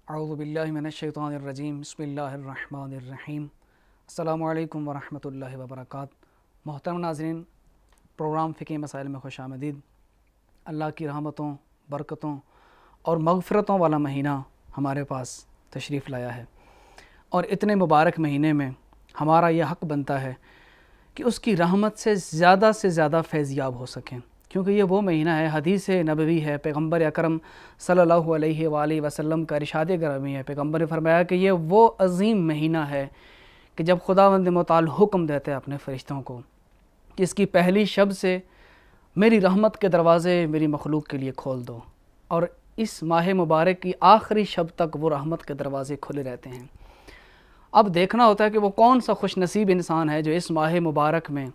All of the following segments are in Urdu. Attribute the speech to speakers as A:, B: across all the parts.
A: اعوذ باللہ من الشیطان الرجیم بسم اللہ الرحمن الرحیم السلام علیکم ورحمۃ اللہ وبرکاتہ۔ محترم ناظرین، پروگرام فقہی مسائل میں خوش آمدید۔ اللہ کی رحمتوں، برکتوں اور مغفرتوں والا مہینہ ہمارے پاس تشریف لایا ہے، اور اتنے مبارک مہینے میں ہمارا یہ حق بنتا ہے کہ اس کی رحمت سے زیادہ فیض یاب ہو سکیں، کیونکہ یہ وہ مہینہ ہے، حدیث نبوی ہے، پیغمبر اکرم صلی اللہ علیہ وآلہ وسلم کا ارشاد گرامی ہے۔ پیغمبر نے فرمایا کہ یہ وہ عظیم مہینہ ہے کہ جب خداوند متعال حکم دیتے ہیں اپنے فرشتوں کو کہ اس کی پہلی شب سے میری رحمت کے دروازے میری مخلوق کے لیے کھول دو، اور اس ماہ مبارک کی آخری شب تک وہ رحمت کے دروازے کھلے رہتے ہیں۔ اب دیکھنا ہوتا ہے کہ وہ کون سا خوش نصیب انسان ہے جو اس ماہ مبارک میں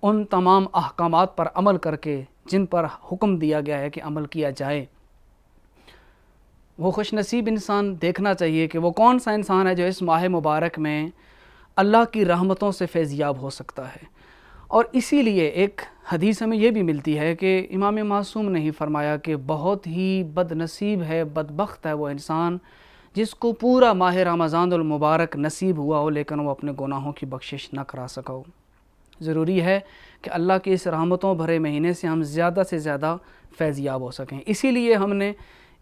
A: ان تمام احکامات پر عمل کر کے جن پر حکم دیا گیا ہے کہ عمل کیا جائے، وہ خوش نصیب انسان دیکھنا چاہیے کہ وہ کون سا انسان ہے جو اس ماہ مبارک میں اللہ کی رحمتوں سے فیض یاب ہو سکتا ہے۔ اور اسی لیے ایک حدیث ہمیں یہ بھی ملتی ہے کہ امام معصوم نے ہی فرمایا کہ بہت ہی بد نصیب ہے، بدبخت ہے وہ انسان جس کو پورا ماہ رمضان المبارک نصیب ہوا ہو لیکن وہ اپنے گناہوں کی بخشش نہ کرا سکا ہو۔ ضروری ہے کہ اللہ کے اس رحمتوں بھرے مہینے سے ہم زیادہ سے زیادہ فیض یاب ہو سکیں۔ اسی لیے ہم نے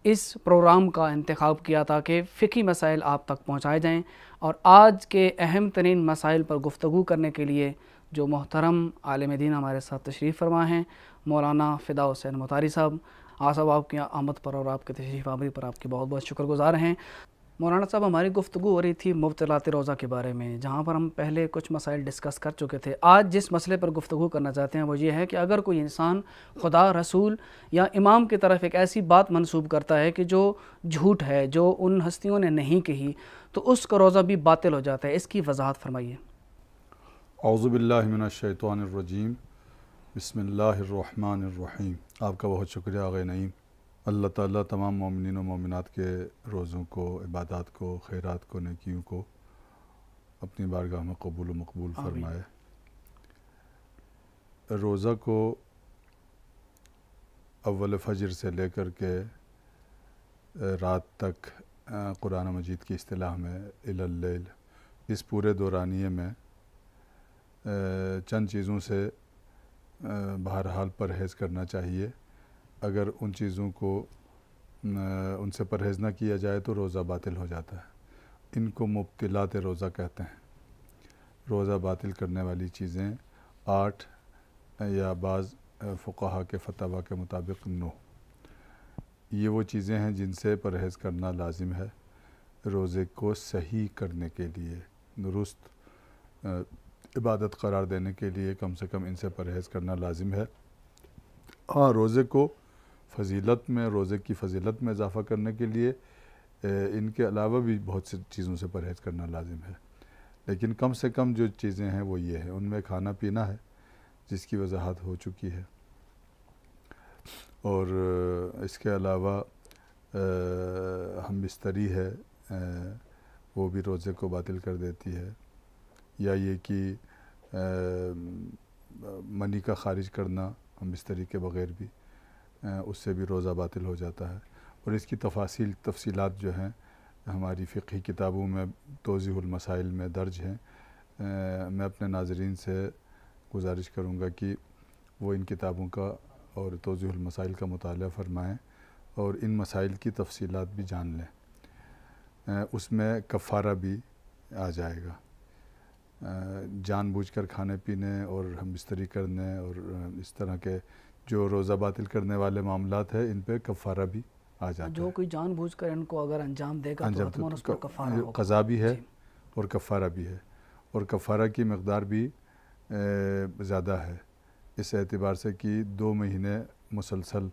A: اس پروگرام کا انتخاب کیا تاکہ فقہی مسائل آپ تک پہنچائے جائیں، اور آج کے اہم ترین مسائل پر گفتگو کرنے کے لیے جو محترم عالم دین ہمارے ساتھ تشریف فرما ہیں، مولانا فدا حسین مطاری صاحب، صاحب آپ کی آمد پر اور آپ کے تشریف آوری پر آپ کی بہت بہت شکر گزار ہیں۔ مولانا صاحب، ہماری گفتگو ہو رہی تھی مبطلات روزہ کے بارے میں، جہاں پر ہم پہلے کچھ مسائل ڈسکس کر چکے تھے۔ آج جس مسئلے پر گفتگو کرنا چاہتے ہیں وہ یہ ہے کہ اگر کوئی انسان خدا، رسول یا امام کی طرف ایک ایسی بات منسوب کرتا ہے کہ جو جھوٹ ہے، جو ان ہستیوں نے نہیں کہی، تو اس کا روزہ بھی باطل ہو جاتا ہے۔ اس کی وضاحت فرمائیے۔
B: اعوذ باللہ من الشیطان الرجیم بسم اللہ الرحمن الرحیم۔ آپ کا بہت شکریہ آغا نعیم۔ اللہ تعالیٰ تمام مومنین و مومنات کے روزوں کو، عبادات کو، خیرات کو، نیکیوں کو اپنی بارگاہ میں قبول و مقبول فرمائے۔ روزہ کو اول فجر سے لے کر کے رات تک قرآن مجید کی اصطلاح میں الی اللیل، اس پورے دورانیے میں چند چیزوں سے بہرحال پرہیز کرنا چاہیے۔ اگر ان چیزوں کو ان سے پرہیز نہ کیا جائے تو روزہ باطل ہو جاتا ہے۔ ان کو مبطلات روزہ کہتے ہیں۔ روزہ باطل کرنے والی چیزیں 8 یا بعض فقہا کے فتاویٰ کے مطابق 9، یہ وہ چیزیں ہیں جن سے پرہیز کرنا لازم ہے روزے کو صحیح کرنے کے لیے، درست عبادت قرار دینے کے لیے کم سے کم ان سے پرہیز کرنا لازم ہے۔ ہاں، روزے کو فضیلت میں، روزے کی فضیلت میں اضافہ کرنے کے لیے ان کے علاوہ بھی بہت سی چیزوں سے پرہیز کرنا لازم ہے، لیکن کم سے کم جو چیزیں ہیں وہ یہ ہیں۔ ان میں کھانا پینا ہے جس کی وضاحت ہو چکی ہے، اور اس کے علاوہ ہم بستری ہے وہ بھی روزے کو باطل کر دیتی ہے، یا یہ کہ منی کا خارج کرنا ہم بستری کے بغیر بھی، اس سے بھی روزہ باطل ہو جاتا ہے۔ اور اس کی تفصیلات جو ہیں ہماری فقہی کتابوں میں توضیح المسائل میں درج ہیں۔ میں اپنے ناظرین سے گزارش کروں گا کہ وہ ان کتابوں کا اور توضیح المسائل کا مطالعہ فرمائیں اور ان مسائل کی تفصیلات بھی جان لیں۔ اس میں کفارہ بھی آ جائے گا۔ جان بوجھ کر کھانے پینے اور ہم بستری کرنے اور اس طرح کے جو روزہ باطل کرنے والے معاملات ہیں ان پہ کفارہ بھی آ جاتا ہے۔
A: جو کوئی جان بوجھ کر ان کو اگر انجام دے گا تو حتماً اس پر کفارہ ہوگا۔
B: قضا بھی ہے اور کفارہ بھی ہے، اور کفارہ کی مقدار بھی زیادہ ہے، اس اعتبار سے کہ 2 مہینے مسلسل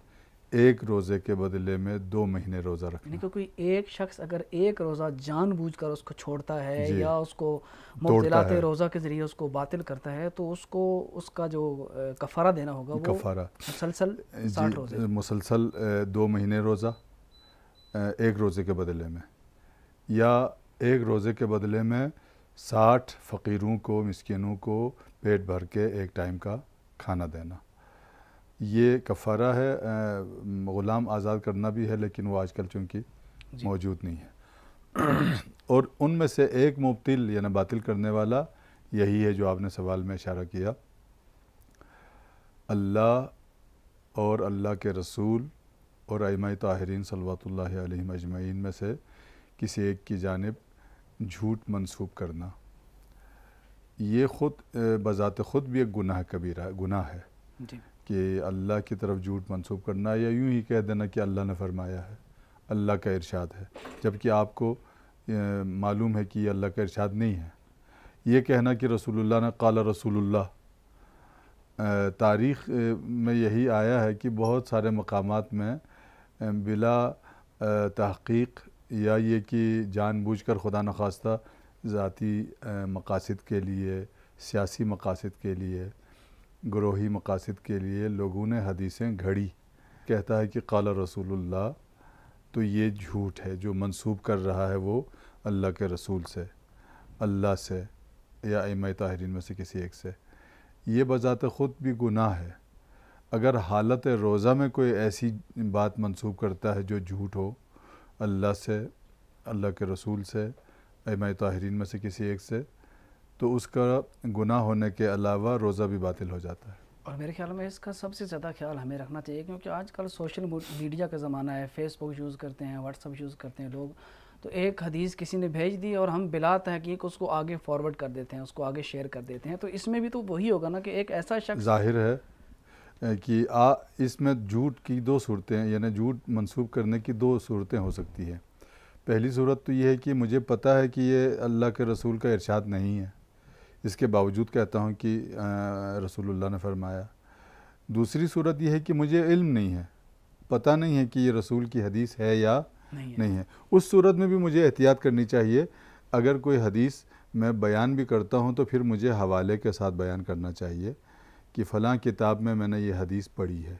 B: ایک روزے کے بدلے میں 2 مہینے روزہ رکھنا۔
A: یعنی کہ کوئی ایک شخص اگر ایک روزہ جان بوجھ کر اس کو چھوڑتا ہے
B: جی،
A: یا اس کو
B: توڑتا
A: مبطلات
B: ہے،
A: روزہ کے ذریعے اس کو باطل کرتا ہے تو اس کو اس کا جو کفارہ دینا ہوگا وہ
B: کفارہ
A: مسلسل 60 روزے۔
B: جی، مسلسل 2 مہینے روزہ ایک روزے کے بدلے میں، یا ایک روزے کے بدلے میں 60 فقیروں کو، مسکینوں کو پیٹ بھر کے ایک ٹائم کا کھانا دینا، یہ کفارہ ہے۔ غلام آزاد کرنا بھی ہے، لیکن وہ آج کل چونکہ موجود نہیں ہے۔ اور ان میں سے ایک مبتل یعنی باطل کرنے والا یہی ہے جو آپ نے سوال میں اشارہ کیا، اللہ اور اللہ کے رسول اور ائمہ طاہرین صلوات اللہ علیہم اجمعین میں سے کسی ایک کی جانب جھوٹ منسوب کرنا، یہ خود بذات خود بھی ایک گناہ ہے
A: جی
B: کہ اللہ کی طرف جھوٹ منسوب کرنا، یا یوں ہی کہہ دینا کہ اللہ نے فرمایا ہے، اللہ کا ارشاد ہے، جبکہ آپ کو معلوم ہے کہ یہ اللہ کا ارشاد نہیں ہے۔ یہ کہنا کہ رسول اللہ نے قال رسول اللہ، تاریخ میں یہی آیا ہے کہ بہت سارے مقامات میں بلا تحقیق یا یہ کہ جان بوجھ کر خدا نخواستہ ذاتی مقاصد کے لیے، سیاسی مقاصد کے لیے، گروہی مقاصد کے لیے لوگوں نے حدیثیں گھڑی۔ کہتا ہے کہ قال رسول اللہ، تو یہ جھوٹ ہے جو منسوب کر رہا ہے وہ اللہ کے رسول سے، اللہ سے، یا ائمہ طاہرین میں سے کسی ایک سے۔ یہ بذات خود بھی گناہ ہے۔ اگر حالت روزہ میں کوئی ایسی بات منسوب کرتا ہے جو جھوٹ ہو اللہ سے، اللہ کے رسول سے، ائمہ طاہرین میں سے کسی ایک سے، تو اس کا گناہ ہونے کے علاوہ روزہ بھی باطل ہو جاتا ہے۔
A: اور میرے خیال میں اس کا سب سے زیادہ خیال ہمیں رکھنا چاہیے، کیونکہ آج کل سوشل میڈیا کا زمانہ ہے، فیس بک یوز کرتے ہیں، واٹس ایپ یوز کرتے ہیں لوگ، تو ایک حدیث کسی نے بھیج دی اور ہم بلا تحقیق اس کو آگے فارورڈ کر دیتے ہیں، اس کو آگے شیئر کر دیتے ہیں، تو اس میں بھی تو وہی ہوگا نا کہ ایک ایسا شخص
B: ظاہر ہے کہ اس میں جھوٹ کی دو صورتیں، یعنی جھوٹ منسوب کرنے کی دو صورتیں ہو سکتی ہیں۔ پہلی صورت تو یہ ہے کہ مجھے پتہ ہے کہ یہ اللہ کے رسول کا ارشاد نہیں ہے، اس کے باوجود کہتا ہوں کہ رسول اللہ نے فرمایا۔ دوسری صورت یہ ہے کہ مجھے علم نہیں ہے، پتہ نہیں ہے کہ یہ رسول کی حدیث ہے یا نہیں ہے۔ اس صورت میں بھی مجھے احتیاط کرنی چاہیے۔ اگر کوئی حدیث میں بیان بھی کرتا ہوں تو پھر مجھے حوالے کے ساتھ بیان کرنا چاہیے کہ فلاں کتاب میں نے یہ حدیث پڑھی ہے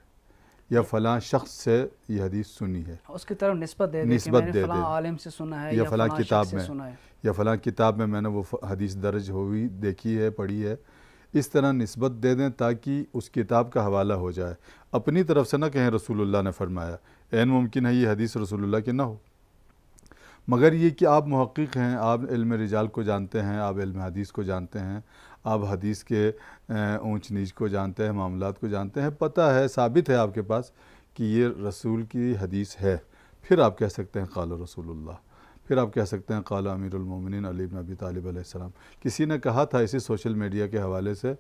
B: یا فلاں شخص سے یہ حدیث سنی ہے،
A: اس کی طرف نسبت دے دے کہ میں نے فلاں عالم سے سنا ہے یا
B: فلاں
A: فلاں
B: کتاب
A: شخص سے
B: میں،
A: سنا ہے،
B: یا فلاں کتاب میں نے وہ حدیث درج ہوئی، دیکھی ہے، پڑھی ہے۔ اس طرح نسبت دے دیں تاکہ اس کتاب کا حوالہ ہو جائے۔ اپنی طرف سے نہ کہیں رسول اللہ نے فرمایا، عین ممکن ہے یہ حدیث رسول اللہ کی نہ ہو، مگر یہ کہ آپ محقق ہیں، آپ علم رجال کو جانتے ہیں، آپ علم حدیث کو جانتے ہیں، آپ حدیث کے اونچ نیچ کو جانتے ہیں، معاملات کو جانتے ہیں، پتہ ہے، ثابت ہے آپ کے پاس کہ یہ رسول کی حدیث ہے، پھر آپ کہہ سکتے ہیں قال رسول اللہ، پھر آپ کہہ سکتے ہیں قال امیر المومنین علی بن ابی طالب علیہ السلام۔ کسی نے کہا تھا اسی سوشل میڈیا کے حوالے سے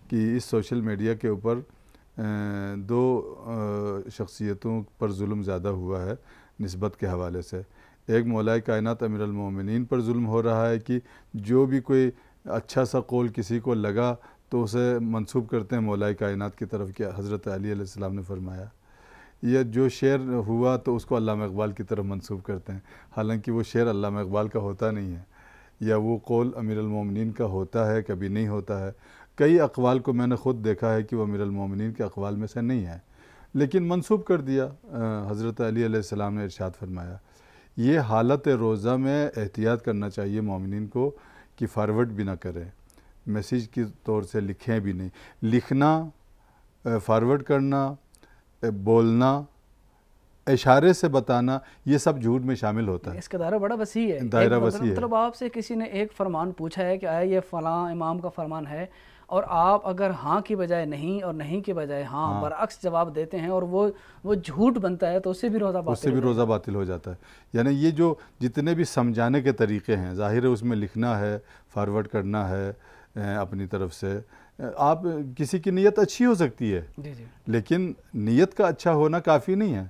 B: کہ اس سوشل میڈیا کے اوپر دو شخصیتوں پر ظلم زیادہ ہوا ہے نسبت کے حوالے سے۔ ایک مولائے کائنات امیر المومنین پر ظلم ہو رہا ہے کہ جو بھی کوئی اچھا سا قول کسی کو لگا تو اسے منسوب کرتے ہیں مولائے کائنات کی طرف کہ حضرت علی علیہ السلام نے فرمایا، یا جو شعر ہوا تو اس کو علامہ اقبال کی طرف منسوب کرتے ہیں، حالانکہ وہ شعر علامہ اقبال کا ہوتا نہیں ہے، یا وہ قول امیر المومنین کا ہوتا ہے، کبھی نہیں ہوتا ہے۔ کئی اقوال کو میں نے خود دیکھا ہے کہ وہ امیر المومنین کے اقوال میں سے نہیں ہے، لیکن منسوب کر دیا، حضرت علی علیہ السلام نے ارشاد فرمایا۔ یہ حالت روزہ میں احتیاط کرنا چاہیے مومنین کو کہ فارورڈ بھی نہ کریں، میسیج کی طور سے لکھیں بھی نہیں۔ لکھنا، فارورڈ کرنا، بولنا، اشارے سے بتانا، یہ سب جھوٹ میں شامل ہوتا ہے۔
A: اس کا دائرہ بڑا وسیع ہے،
B: دائرہ وسیع ہے۔
A: مطلب آپ سے کسی نے ایک فرمان پوچھا ہے کہ آیا یہ فلاں امام کا فرمان ہے، اور آپ اگر ہاں کی بجائے نہیں اور نہیں کی بجائے ہاں برعکس جواب دیتے ہیں اور وہ جھوٹ بنتا ہے تو اس سے بھی روزہ
B: باطل ہو جاتا ہے۔ یعنی یہ جو جتنے بھی سمجھانے کے طریقے ہیں، ظاہر ہے اس میں لکھنا ہے، فارورڈ کرنا ہے اپنی طرف سے۔ آپ کسی کی نیت اچھی ہو سکتی ہے، لیکن نیت کا اچھا ہونا کافی نہیں ہے،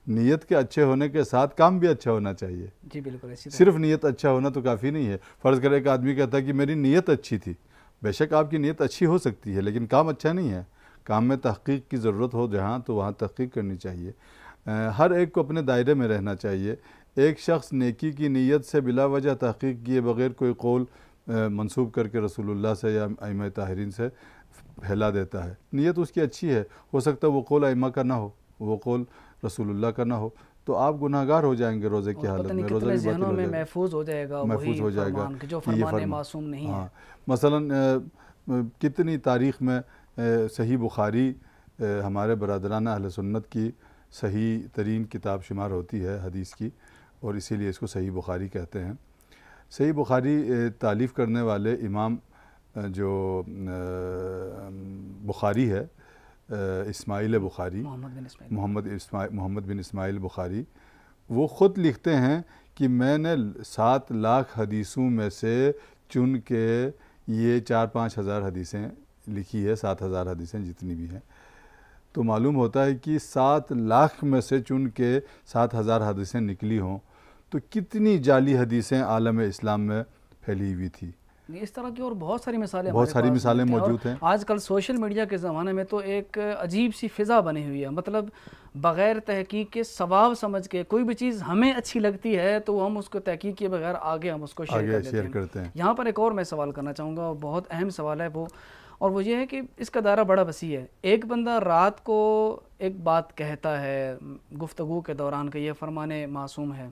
B: نیت کے اچھے ہونے کے ساتھ کام بھی اچھا ہونا چاہیے۔
A: جی بالکل،
B: صرف نیت اچھا ہونا تو کافی نہیں ہے۔ فرض کرے ایک آدمی کہتا ہے کہ میری نیت اچھی تھی، بے شک آپ کی نیت اچھی ہو سکتی ہے لیکن کام اچھا نہیں ہے۔ کام میں تحقیق کی ضرورت ہو جہاں تو وہاں تحقیق کرنی چاہیے۔ ہر ایک کو اپنے دائرے میں رہنا چاہیے۔ ایک شخص نیکی کی نیت سے بلا وجہ تحقیق کیے بغیر کوئی قول منسوب کر کے رسول اللہ سے یا ائمہ طاہرین سے پھیلا دیتا ہے، نیت اس کی اچھی ہے، ہو سکتا ہے وہ قول ائمہ کا نہ ہو، وہ قول رسول اللہ کا نہ ہو، تو آپ گناہ گار ہو جائیں گے روزے کی حالت میں، روزہ بھی باطل ہو جائے گا،
A: محفوظ ہو جائے گا،
B: محفوظ ہو جائے گا
A: کہ جو فرمان معصوم نہیں ہے۔
B: مثلا کتنی تاریخ میں صحیح بخاری ہمارے برادران اہل سنت کی صحیح ترین کتاب شمار ہوتی ہے حدیث کی، اور اسی لیے اس کو صحیح بخاری کہتے ہیں۔ صحیح بخاری تالیف کرنے والے امام جو بخاری ہے، اسماعیل بخاری، محمد بن اسماعیل بخاری، وہ خود لکھتے ہیں کہ میں نے 7 لاکھ حدیثوں میں سے چن کے یہ 4-5 ہزار حدیثیں لکھی ہے، 7,000 حدیثیں جتنی بھی ہیں۔ تو معلوم ہوتا ہے کہ 7 لاکھ میں سے چن کے 7,000 حدیثیں نکلی ہوں تو کتنی جعلی حدیثیں عالم اسلام میں پھیلی ہوئی تھی۔
A: اس طرح کی اور بہت ساری مثالیں
B: بہت ساری مثالیں موجود ہیں۔
A: آج کل سوشل میڈیا کے زمانے میں تو ایک عجیب سی فضا بنی ہوئی ہے، مطلب بغیر تحقیق کے ثواب سمجھ کے کوئی بھی چیز ہمیں اچھی لگتی ہے تو ہم اس کو تحقیق کے بغیر آگے ہم اس کو شیئر کرتے ہیں۔ یہاں پر ایک اور میں سوال کرنا چاہوں گا، بہت اہم سوال ہے وہ، اور وہ یہ ہے کہ اس کا دائرہ بڑا وسیع ہے۔ ایک بندہ رات کو ایک بات کہتا ہے گفتگو کے دوران کہ یہ فرمان معصوم ہے،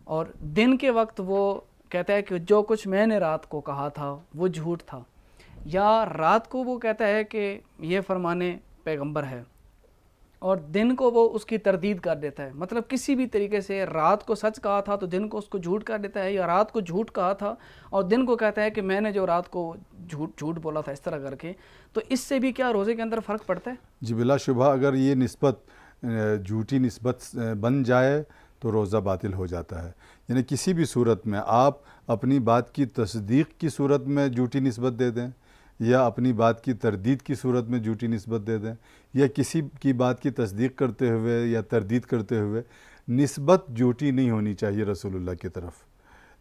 A: اور دن کے وقت وہ کہتا ہے کہ جو کچھ میں نے رات کو کہا تھا وہ جھوٹ تھا، یا رات کو وہ کہتا ہے کہ یہ فرمان پیغمبر ہے اور دن کو وہ اس کی تردید کر دیتا ہے، مطلب کسی بھی طریقے سے رات کو سچ کہا تھا تو دن کو اس کو جھوٹ کر دیتا ہے، یا رات کو جھوٹ کہا تھا اور دن کو کہتا ہے کہ میں نے جو رات کو جھوٹ بولا تھا، اس طرح کر کے۔ تو اس سے بھی کیا روزے کے اندر فرق پڑتا ہے؟
B: جی بلا شبہ، اگر یہ نسبت جھوٹی نسبت بن جائے تو روزہ باطل ہو جاتا ہے۔ یعنی کسی بھی صورت میں آپ اپنی بات کی تصدیق کی صورت میں جھوٹی نسبت دے دیں، یا اپنی بات کی تردید کی صورت میں جھوٹی نسبت دے دیں، یا کسی کی بات کی تصدیق کرتے ہوئے یا تردید کرتے ہوئے نسبت جھوٹی نہیں ہونی چاہیے رسول اللہ کی طرف۔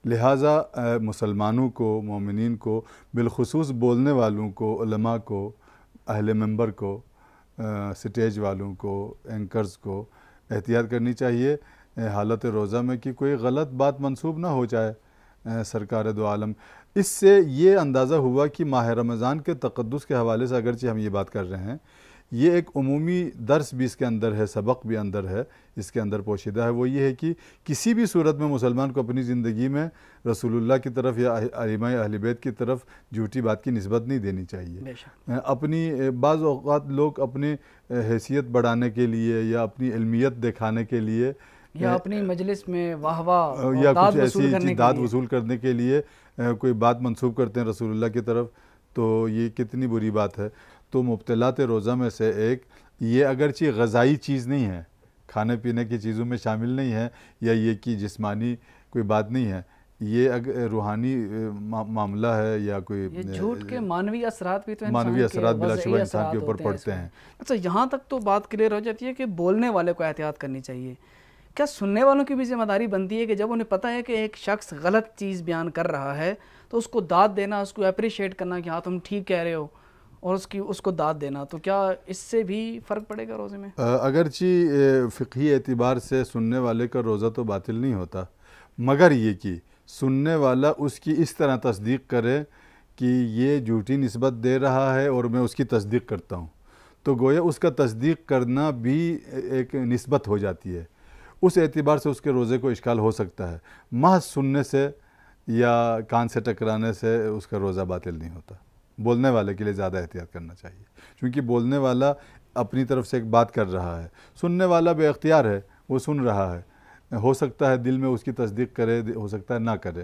B: لہٰذا مسلمانوں کو، مومنین کو، بالخصوص بولنے والوں کو، علماء کو، اہل منبر کو، سٹیج والوں کو، اینکرز کو احتیاط کرنی چاہیے حالت روزہ میں کہ کوئی غلط بات منسوب نہ ہو جائے سرکار دو عالم۔ اس سے یہ اندازہ ہوا کہ ماہ رمضان کے تقدس کے حوالے سے اگرچہ ہم یہ بات کر رہے ہیں، یہ ایک عمومی درس بھی اس کے اندر ہے، سبق بھی اندر ہے، اس کے اندر پوشیدہ ہے۔ وہ یہ ہے کہ کسی بھی صورت میں مسلمان کو اپنی زندگی میں رسول اللہ کی طرف یا ائمہ اہل بیت کی طرف جھوٹی بات کی نسبت نہیں دینی چاہیے۔ اپنی بعض اوقات لوگ اپنی حیثیت بڑھانے کے لیے یا اپنی علمیت دکھانے کے لیے
A: یا اپنی مجلس میں واہ واہ
B: یا کچھ ایسی داد وصول کرنے کے لیے کوئی بات منسوب کرتے ہیں رسول اللہ کی طرف، تو یہ کتنی بری بات ہے۔ تو مبتلات روزہ میں سے ایک یہ اگرچہ غذائی چیز نہیں ہے، کھانے پینے کی چیزوں میں شامل نہیں ہے، یا یہ کہ جسمانی کوئی بات نہیں ہے، یہ اگر روحانی معاملہ ہے یا کوئی
A: جھوٹ کے معنوی اثرات بھی تو
B: معنوی اثرات بلا شبہ انسان کے اوپر پڑتے ہیں۔
A: اچھا، یہاں تک تو بات کلیئر ہو جاتی ہے کہ بولنے والے کو احتیاط کرنی چاہیے۔ کیا سننے والوں کی بھی ذمہ داری بنتی ہے کہ جب انہیں پتہ ہے کہ ایک شخص غلط چیز بیان کر رہا ہے تو اس کو داد دینا، اس کو اپریشیٹ کرنا کہ ہاں تم ٹھیک کہہ رہے ہو، اور اس کو داد دینا، تو کیا اس سے بھی فرق پڑے گا روزے میں؟
B: اگرچہ فقہی اعتبار سے سننے والے کا روزہ تو باطل نہیں ہوتا، مگر یہ کہ سننے والا اس کی اس طرح تصدیق کرے کہ یہ جھوٹی نسبت دے رہا ہے اور میں اس کی تصدیق کرتا ہوں، تو گویا اس کا تصدیق کرنا بھی ایک نسبت ہو جاتی ہے۔ اس اعتبار سے اس کے روزے کو اشکال ہو سکتا ہے، محض سننے سے یا کان سے ٹکرانے سے اس کا روزہ باطل نہیں ہوتا۔ بولنے والے کے لیے زیادہ احتیاط کرنا چاہیے، کیونکہ بولنے والا اپنی طرف سے ایک بات کر رہا ہے، سننے والا بے اختیار ہے، وہ سن رہا ہے، ہو سکتا ہے دل میں اس کی تصدیق کرے، ہو سکتا ہے نہ کرے۔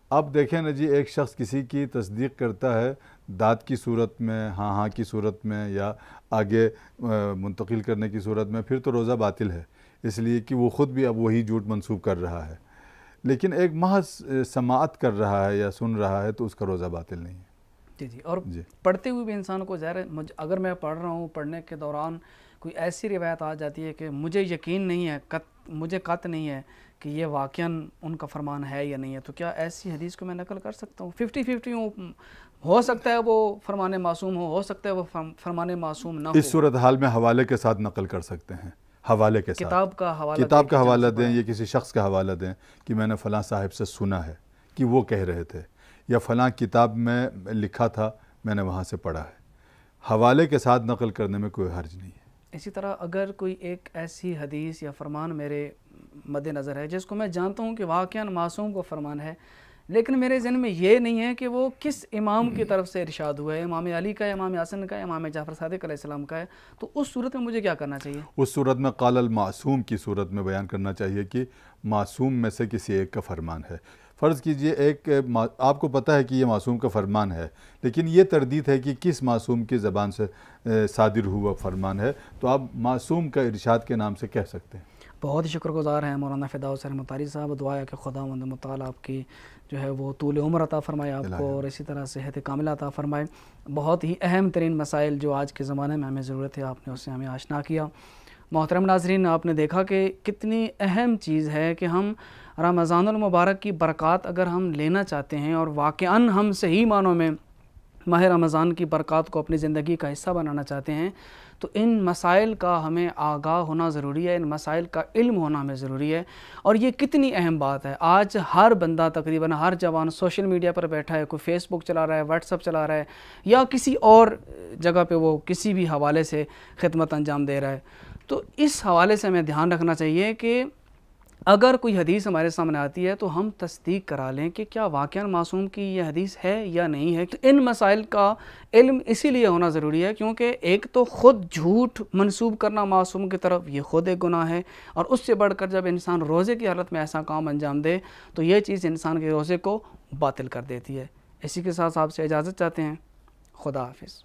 B: اب دیکھیں نا جی، ایک شخص کسی کی تصدیق کرتا ہے داد کی صورت میں، ہاں ہاں کی صورت میں، یا آگے منتقل کرنے کی صورت میں، پھر تو روزہ باطل ہے، اس لیے کہ وہ خود بھی اب وہی جھوٹ منسوب کر رہا ہے۔ لیکن ایک محض سماعت کر رہا ہے یا سن رہا ہے تو اس کا روزہ باطل نہیں ہے۔
A: جی اور پڑھتے ہوئے بھی انسان کو ظاہر ہے، اگر میں پڑھ رہا ہوں، پڑھنے کے دوران کوئی ایسی روایت آ جاتی ہے کہ مجھے یقین نہیں ہے، مجھے قطع نہیں ہے کہ یہ واقعاً ان کا فرمان ہے یا نہیں ہے، تو کیا ایسی حدیث کو میں نقل کر سکتا ہوں؟ 50-50 ہو سکتا ہے وہ فرمان معصوم ہو سکتا ہے وہ فرمان معصوم نہ ہو۔
B: اس صورتحال میں حوالے کے ساتھ نقل کر سکتے ہیں، حوالے کے ساتھ،
A: کتاب کا
B: حوالہ دیں یا کسی شخص کا حوالہ دیں کہ میں نے فلاں صاحب سے سنا ہے کہ وہ کہہ رہے تھے، یا فلاں کتاب میں لکھا تھا، میں نے وہاں سے پڑھا ہے۔ حوالے کے ساتھ نقل کرنے میں کوئی حرج نہیں ہے۔
A: اسی طرح اگر کوئی ایک ایسی حدیث یا فرمان میرے مد نظر ہے جس کو میں جانتا ہوں کہ واقعاً معصوم کو فرمان ہے، لیکن میرے ذہن میں یہ نہیں ہے کہ وہ کس امام کی طرف سے ارشاد ہوا ہے، امام علی کا ہے، امام حسن کا ہے، امام جعفر صادق علیہ السلام کا ہے، تو اس صورت میں مجھے کیا کرنا چاہیے؟
B: اس صورت میں قال المعصوم کی صورت میں بیان کرنا چاہیے کہ معصوم میں سے کسی ایک کا فرمان ہے۔ فرض کیجئے ایک آپ کو پتہ ہے کہ یہ معصوم کا فرمان ہے، لیکن یہ تردید ہے کہ کس معصوم کی زبان سے صادر ہوا فرمان ہے، تو آپ معصوم کا ارشاد کے نام سے کہہ سکتے ہیں۔
A: بہت ہی شکر گزار ہیں مولانا فردوس احمد طاری صاحب، دعا ہے کہ خداوند متعال آپ کی جو ہے وہ طول عمر عطا فرمائے آپ کو، اور اسی طرح صحت کاملہ عطا فرمائے۔ بہت ہی اہم ترین مسائل جو آج کے زمانے میں ہمیں ضرورت ہے، آپ نے اس سے ہمیں آشنا کیا۔ محترم ناظرین، آپ نے دیکھا کہ کتنی اہم چیز ہے کہ ہم رمضان المبارک کی برکات اگر ہم لینا چاہتے ہیں اور واقعاً ہم صحیح معنوں میں ماہ رمضان کی برکات کو اپنی زندگی کا حصہ بنانا چاہتے ہیں، تو ان مسائل کا ہمیں آگاہ ہونا ضروری ہے، ان مسائل کا علم ہونا ہمیں ضروری ہے۔ اور یہ کتنی اہم بات ہے، آج ہر بندہ تقریباً ہر جوان سوشل میڈیا پر بیٹھا ہے، کوئی فیس بک چلا رہا ہے، واٹس ایپ چلا رہا ہے، یا کسی اور جگہ پہ وہ کسی بھی حوالے سے خدمت انجام دے رہا ہے۔ تو اس حوالے سے ہمیں دھیان رکھنا چاہیے کہ اگر کوئی حدیث ہمارے سامنے آتی ہے تو ہم تصدیق کرا لیں کہ کیا واقعاً معصوم کی یہ حدیث ہے یا نہیں ہے۔ تو ان مسائل کا علم اسی لیے ہونا ضروری ہے کیونکہ ایک تو خود جھوٹ منسوب کرنا معصوم کی طرف یہ خود ایک گناہ ہے، اور اس سے بڑھ کر جب انسان روزے کی حالت میں ایسا کام انجام دے تو یہ چیز انسان کے روزے کو باطل کر دیتی ہے۔ اسی کے ساتھ آپ سے اجازت چاہتے ہیں، خدا حافظ۔